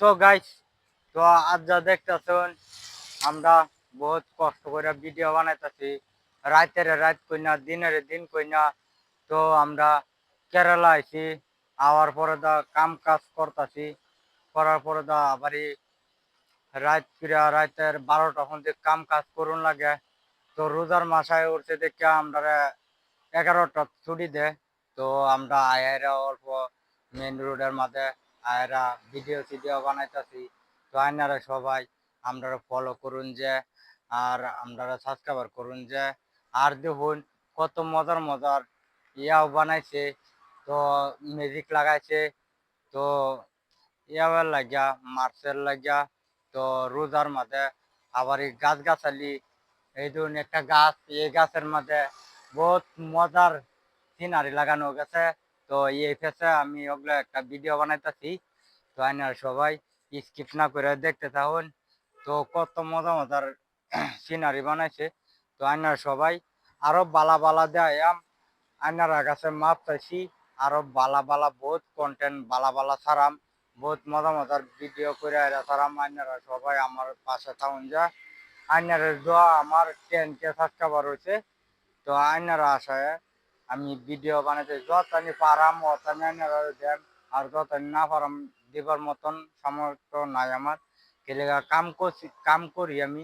So guys, তো আজ যা দেখতেছেন আমরা বহুত কষ্ট করে ভিডিও বানাইতেছি। রাতের রাত কইনা দিনের দিন কইনা। তো আমরা কেরালা আইছি, আওয়ার পরে দা কাম কাজ করতেছি, করার পরে দা আবারই রাত ফিরা রাতের 12টা পর্যন্ত কাম কাজ করুন লাগে। তো রোজার মাসায় উঠছে দেখে আমরা 11টা ছুটি দেয়। তো আমরা আয়েরা অল্প মেন রোডের মাঝে আয়েরা ভিডিও টিডিও বানাইতেছি। তো আইনারা সবাই আমরা ফলো করুন যে, আর আমরা সাবস্ক্রাইবার করুন যে। আর দেখুন কত মজার মজার ইয়াও বানাইছে। তো মিউজিক লাগাইছে। তো ইয়াবার লাগিয়া মার্চের লাগিয়া। তো রোজার মাঝে আবার এই গাছ গাছালি, এই ধরুন একটা গাছ, এই গাছের মাঝে বহুত মজার সিনারি লাগানো গেছে। তো এই ফেসে আমি ওগুলো একটা ভিডিও বানাইতেছি। তো আইনার সবাই স্কিপ না করে দেখতে থাকুন। তো কত মজা মজার সিনারি বানাইছে। তো আইনার সবাই আরো বালা বালা দেয় আইনার কাছে মাপ চাইছি। আরো বালা বালা বহুত কন্টেন্ট বালা বালা ছাড়াম, বহুত মজা মজার ভিডিও করে আইরা ছাড়াম। আইনারা সবাই আমার পাশে থাকুন যা। আইনারের দোয়া আমার 10K সাবস্ক্রাইবার হয়েছে। তো আইনারা আশায় আমি ভিডিও বানাইতে যতনি পারাম অতনি আইনারা দেন, আর যতনি না পারাম দিবার মতন সামর্থ্য নাই আমার। কেলেগা কাম করছি, কাম করি আমি।